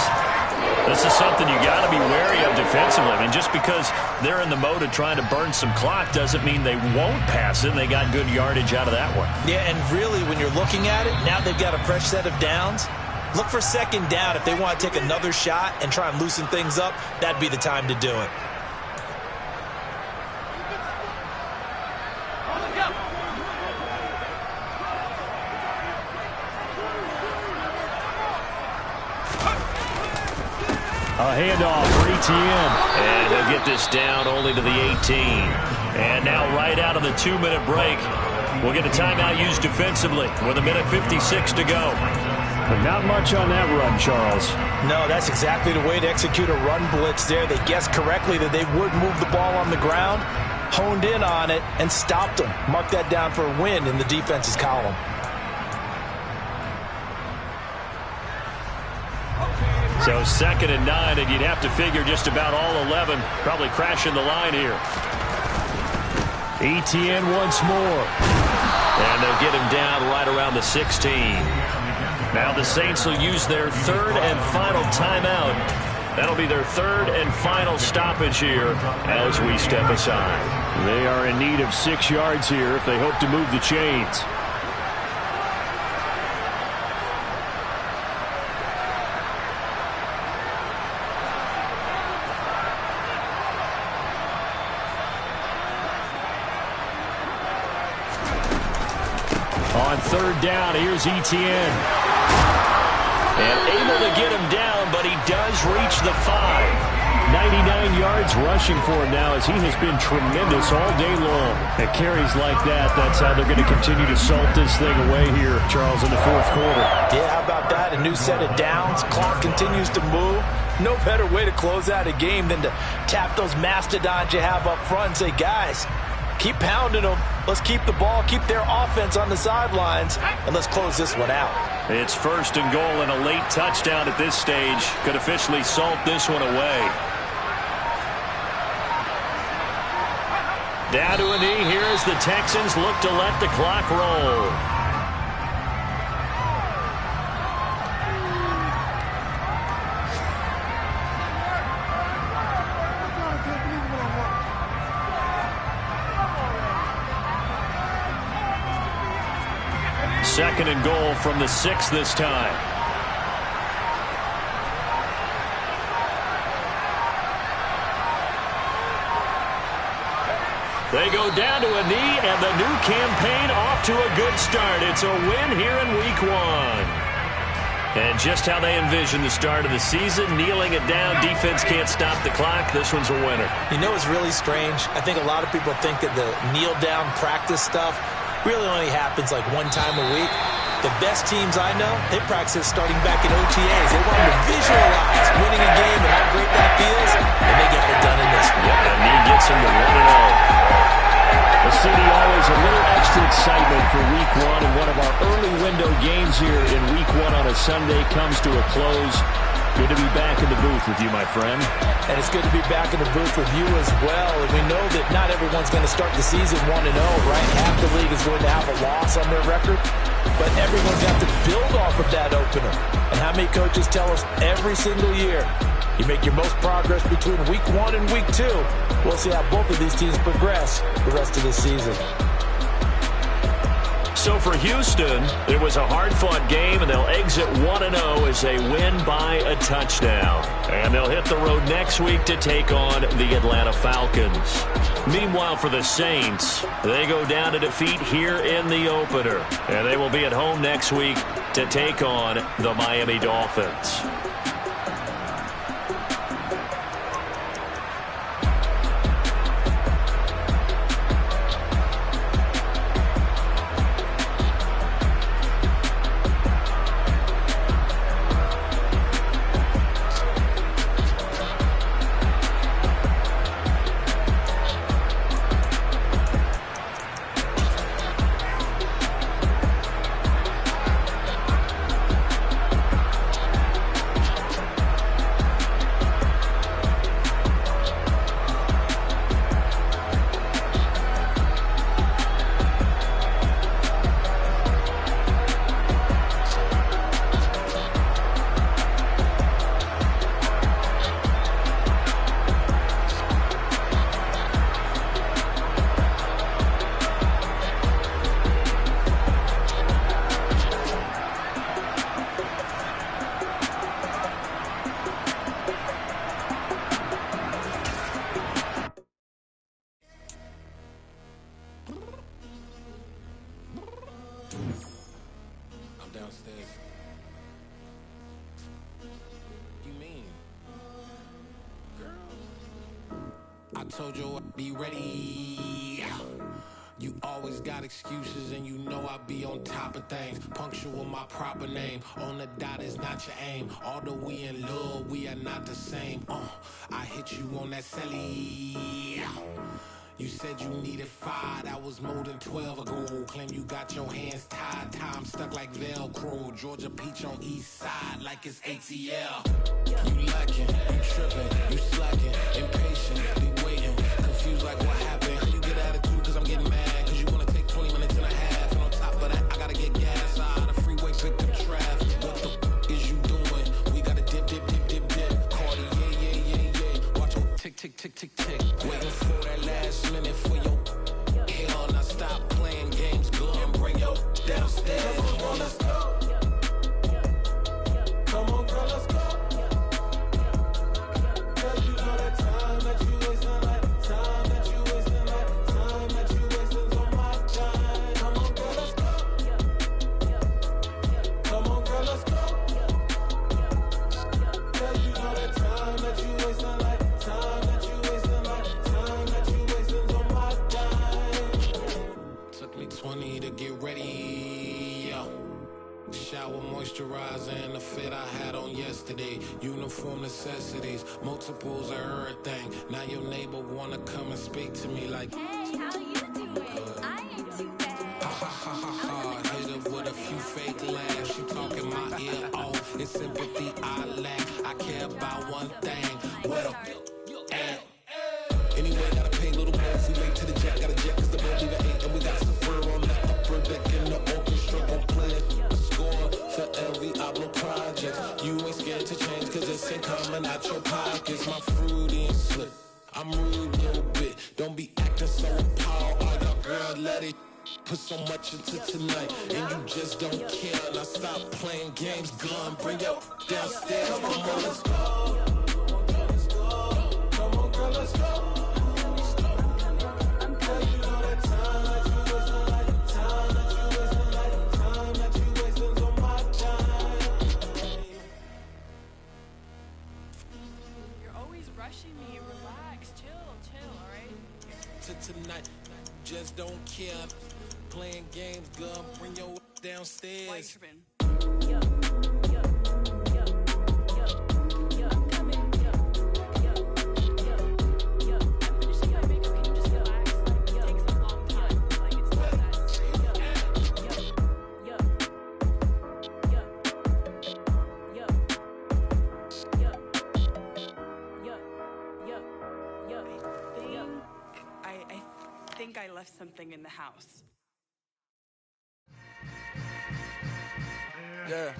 [SPEAKER 2] This is something you got to be wary of defensively. I mean, just because they're in the mode of trying to burn some clock doesn't mean they won't pass it. They got good yardage out of that one.
[SPEAKER 4] Yeah, and really, when you're looking at it, now they've got a fresh set of downs. Look for 2nd down. If they want to take another shot and try and loosen things up, that'd be the time to do it.
[SPEAKER 2] A handoff for Etienne. And he'll get this down only to the 18. And now right out of the 2-minute break, we'll get a timeout used defensively with 1:56 to go. But not much on that run, Charles.
[SPEAKER 3] No, that's exactly the way to execute a run blitz there. They guessed correctly that they would move the ball on the ground, honed in on it, and stopped them. Mark that down for a win in the defense's column.
[SPEAKER 2] So 2nd and 9, and you'd have to figure just about all 11 probably crashing the line here. Etienne once more. And they'll get him down right around the 16. Now the Saints will use their 3rd and final timeout. That'll be their 3rd and final stoppage here as we step aside. They are in need of 6 yards here if they hope to move the chains. On 3rd down, here's Etienne. And able to get him down, but he does reach the 5. 99 yards rushing for him now as he has been tremendous all day long. At carries like that, that's how they're going to continue to salt this thing away here, Charles, in the fourth quarter.
[SPEAKER 3] Yeah, how about that? A new set of downs. Clock continues to move. No better way to close out a game than to tap those mastodons you have up front and say, guys, keep pounding them. Let's keep the ball, keep their offense on the sidelines, and let's close this one out.
[SPEAKER 2] It's 1st and goal and a late touchdown at this stage. Could officially salt this one away. Down to a knee here as the Texans look to let the clock roll. Second and goal from the 6 this time. They go down to a knee, and the new campaign off to a good start. It's a win here in week 1. And just how they envision the start of the season, kneeling it down, defense can't stop the clock. This one's a winner.
[SPEAKER 4] You know, it's really strange. I think a lot of people think that the kneel-down practice stuff really only happens like one time a week. The best teams I know, they practice starting back in OTAs. They want to visualize winning a game and how great that feels, and they got it done in this one.
[SPEAKER 2] Yep, that knee gets them to 1-0. The city always a little extra excitement for week 1, and one of our early window games here in week 1 on a Sunday comes to a close. Good to be back in the booth with you, my friend.
[SPEAKER 3] And it's good to be back in the booth with you as well. And we know that not everyone's going to start the season 1-0, right? Half the league is going to have a loss on their record. But everyone's got to build off of that opener. And how many coaches tell us every single year, You make your most progress between week 1 and week 2. We'll see how both of these teams progress the rest of this season.
[SPEAKER 2] So for Houston, it was a hard-fought game, and they'll exit 1-0 as they win by a touchdown. And they'll hit the road next week to take on the Atlanta Falcons. Meanwhile, for the Saints, they go down to defeat here in the opener. And they will be at home next week to take on the Miami Dolphins.
[SPEAKER 5] I told you I'd be ready. You always got excuses and you know I be on top of things. Punctual my proper name. On the dot is not your aim. Although we in love, we are not the same. I hit you on that celly. You said you needed 5, that was more than 12 ago. Claim you got your hands tied, time stuck like Velcro. Georgia Peach on east side like it's ATL. You lacking, you tripping, you slacking, impatient, be waiting, confused like what happened. How you get attitude cause I'm getting mad, cause you wanna take 20 minutes and a half. And on top of that, I gotta get gas out of the freeway, pick up traffic. What the is you doing? We gotta dip, dip, dip, dip, dip. Cardi, yeah. Watch your tick, tick, tick, tick, tick. Waiting for that last minute for your hell. Now stop playing games, go and bring your downstairs. Come on, let's go. Come on, girl, let's go. Cause you know that time that you wasting, like time that you wasting, like time that you wasting's on my time. Come on, girl, let's go. Come on, girl, let's go. Cause you know that time that you wasting, like time that you wasting, like time that you wasting's on my time. Took me 20 to get ready, yo. Shower moisturizer and the fit I had on yesterday. Uniform necessities, multiples of everything. Now your neighbor wanna come and speak to me like,
[SPEAKER 6] hey, how you doing? I ain't too bad.
[SPEAKER 5] ha ha ha ha ha. Hit her with a few fake laughs. She talking my ear off. It's sympathy I lack. I care about one thing. What up? Anyway, gotta pay little more. We late to the jet, gotta jet cause the boat leave at 8. And we got some fur on the upper deck in the orchestra. Gon' play it. Score for LV Ablo project. You ain't scared to change cause it's ain't coming out your pockets. My fruity and slip. I'm rude a little bit. Don't be acting so appalled. Oh, your girl, let it put so much into tonight. And you just don't care. Now stop playing games, gun. Bring your downstairs. Come on, let's go. Come on, girl, let's go.
[SPEAKER 6] Me, relax, chill, alright?
[SPEAKER 5] Tonight, just don't care. Playing games, girl, bring your downstairs.
[SPEAKER 6] Why you tripping? I'm coming. I'm finishing my makeup. Can you just relax? Like, it takes a long time. Like, it's not that serious. I think I left something in the house.
[SPEAKER 5] Yeah.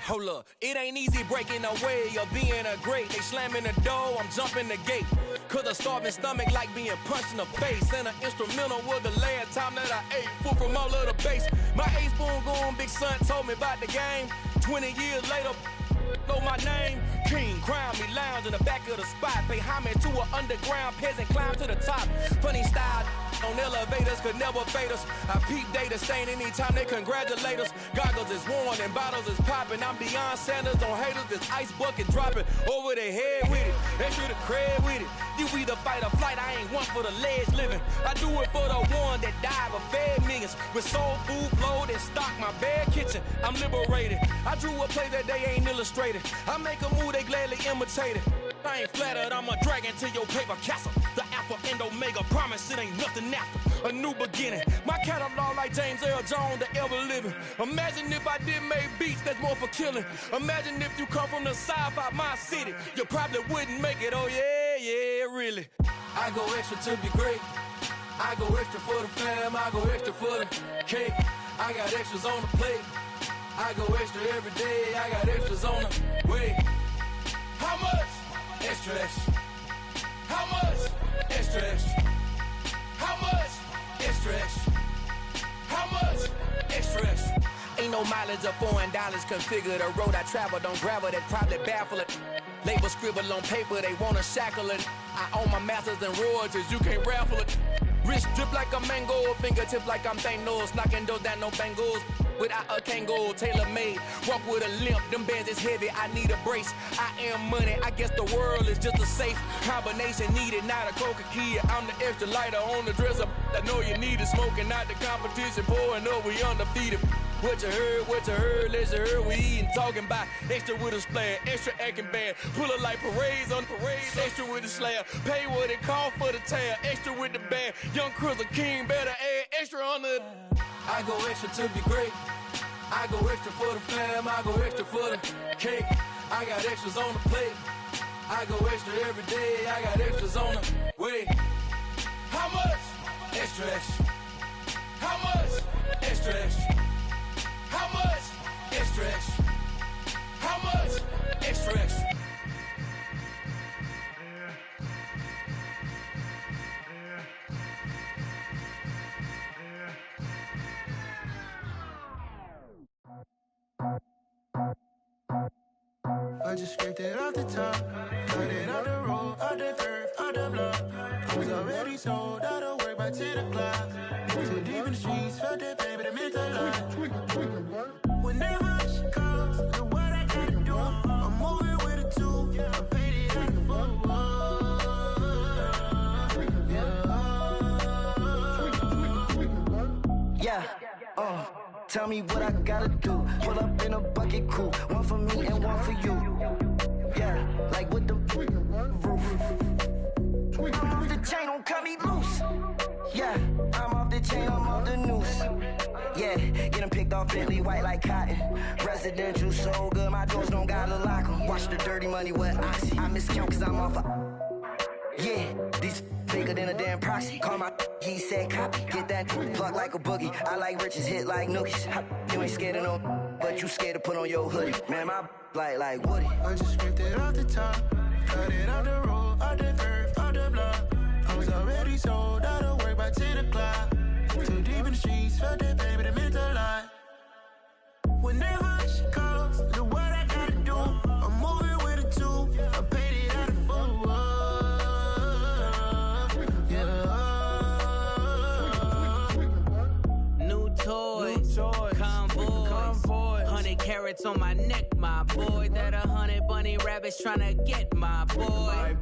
[SPEAKER 7] Hold up, it ain't easy breaking away or being a great. They slamming the door, I'm jumping the gate. Cause a starving stomach like being punched in the face. And an instrumental was the last time that I ate. Full from all of the bass. My A-spoon going, big son told me about the game. 20 years later, know my name. King, crown me, lounge in the back of the spot. Pay homage to an underground peasant, climb to the top. Funny style on elevators could never fade us. I peep data stain anytime they congratulate us. Goggles is worn and bottles is popping. I'm beyond Sanders on haters, this ice bucket dropping over their head with it. Extra the cred with it. You either fight or flight, I ain't one for the ledge living. I do it for the one that died but fed millions. With soul food flowed and stock my bare kitchen. I'm liberated. I drew a play that they ain't illustrated. I make a move, they gladly imitate it. I ain't flattered, I'm a dragon to your paper castle. The Alpha and Omega, promise it ain't nothing after. A new beginning. My catalog like James Earl Jones, the ever living. Imagine if I did make beats that's more for killing. Imagine if you come from the sci-fi, my city. You probably wouldn't make it, oh yeah, really. I go extra to be great. I go extra for the fam, I go extra for the cake. I got extras on the plate. I go extra every day, I got extras on the way. How much? Extra, extra. How much? Extra, extra. How much? Extra, extra. How much? Extra, extra. Ain't no mileage of $4 configure the road I travel. Don't gravel that probably baffle it. Label scribble on paper, they wanna shackle it. I own my masters and royalties, you can't raffle it. Wrist drip like a mango, fingertips like I'm Thanos. Knocking those down, no bangles. Without a Kango, tailor-made. Walk with a limp, them bands is heavy, I need a brace. I am money, I guess the world is just a safe combination needed, not a Coca-Cola. I'm the extra lighter on the dresser. I know you need it, smoking out the competition, pouring up, we undefeated. What you heard, let's heard, we eating, talking about extra with a splash, extra acting bad. Pull it like parades on parades, extra with the slab. Pay what it cost for the tab, extra with the bag. Young Cruiser King, better add extra on the. I go extra to be great. I go extra for the fam, I go extra for the cake. I got extras on the plate. I go extra every day, I got extras on the way. How much? Extra, extra. How much? Extra, extra. How much? Extra, extra. How much? Extra, extra.
[SPEAKER 8] I just scraped it off the top, cut it off the road, off the turf, off the block. I was already sold out of work by 10 o'clock. Too deep in the streets, felt that pain, but it meant a lot. Whenever she calls, know what I gotta do. I'm moving with a two, I'm painted out of full. Yeah, tell me what I gotta do. Pull up in a bucket crew, one for me and one for you. Yeah, like with the roof. I'm off the chain, don't cut me loose. Yeah, I'm off the chain, I'm off the noose. Yeah, getting picked off Bentley white like cotton. Residential so good, my doors don't gotta lock 'em. Watch the dirty money with Oxy. I miscount cause I'm off yeah, these bigger than a damn proxy. Call my he said copy. Get that plug like a boogie. I like riches, hit like nookies. You ain't scared of no, but you scared to put on your hoodie. Man, my like Woody. I just scraped it off the top, cut it off the road, off the turf, off the block. I was already sold out of work by 10 o'clock. Too deep in the streets, felt that baby, that meant a lot. Whenever she calls, know what I gotta do. I'm moving with a two, I paid it out of full.
[SPEAKER 9] Convoy, 100 carats on my neck, my boy. That 100 bunny rabbits tryna get my boy.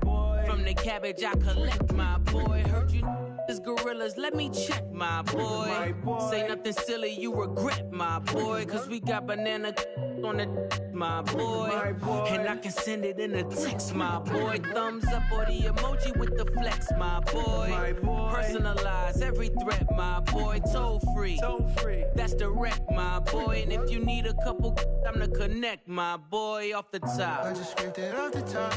[SPEAKER 9] From the cabbage I collect, my boy. Heard you is gorillas, let me check, my boy. Say nothing silly, you regret, my boy. Cause we got banana on the my boy. And I can send it in a text, my boy. Thumbs up or the emoji with the flex, my boy. Personalize every threat, my boy. Toll free. That's direct, my boy. And if you need a couple, I'm the connect, my boy. Off the top.
[SPEAKER 8] I just scraped it off the top,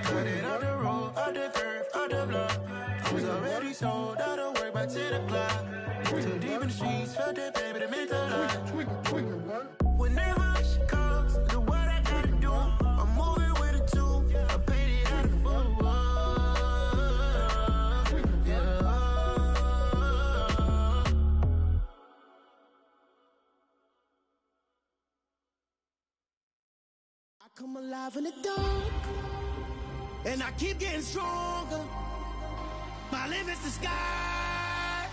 [SPEAKER 8] cut it off the road, off the turf, off the block. I was already sold out of work by 10 o'clock. Too deep in the streets, felt that baby, that meant a lot. Whenever she calls, the way
[SPEAKER 10] come alive in the dark, and I keep getting stronger. My limit's the sky.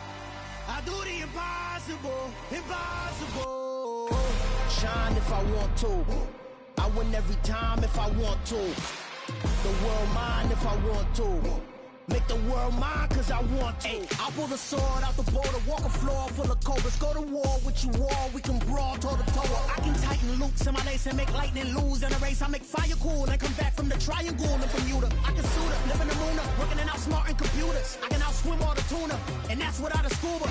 [SPEAKER 10] I do the impossible, impossible.
[SPEAKER 8] Shine if I want to. I win every time if I want to. The world mine if I want to. Make the world mine cause I want to.
[SPEAKER 10] I'll pull the sword out the border, walk a floor full of cobras. Go to war with you all, we can brawl toe to toe. I can tighten loops in my lace and make lightning lose in a race. I make fire cool and come back from the triangle in Bermuda. I can suit up, live in the moon up, working and outsmarting computers. I can outswim all the tuna, and that's without a scuba.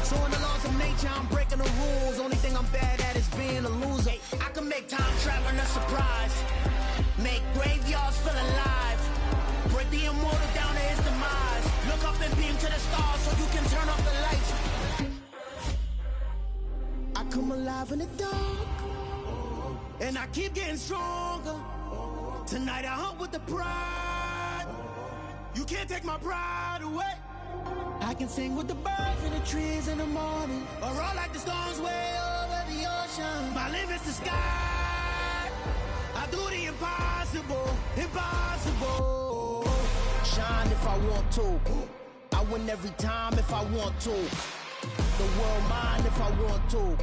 [SPEAKER 10] So in the laws of nature, I'm breaking the rules. Only thing I'm bad at is being a loser. I can make time traveling a surprise, make graveyards feel alive, break the immortal down to his demise. Look up and beam to the stars so you can turn off the lights. I come alive in the dark, and I keep getting stronger. Tonight I hunt with the pride. You can't take my pride away. I can sing with the birds and the trees in the morning, or roll like the storms way over the ocean. My limit's the sky. I do the impossible, impossible.
[SPEAKER 8] Shine if I want to. I win every time if I want to. The world mine if I want to.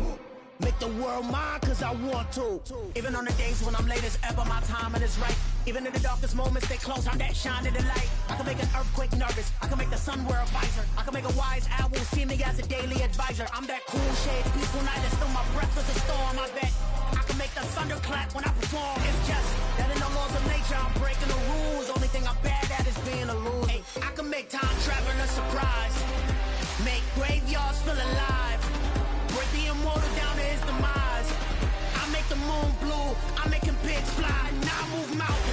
[SPEAKER 8] Make the world mine cause I want to.
[SPEAKER 10] Even on the days when I'm late as ever, my timing is right. Even in the darkest moments, stay close, I'm that shine in the light. I can make an earthquake nervous, I can make the sun wear a visor. I can make a wise owl see me as a daily advisor. I'm that cool shade, peaceful night, and still my breath is a storm. I bet I can make the thunder clap when I perform. It's just that in the laws of nature, I'm breaking the rules. Only thing I'm bad at is being a loser. I can make time traveling a surprise, make graveyards feel alive, break the immortal down to his demise. I make the moon blue, I make him pigs fly. Now I move mountains.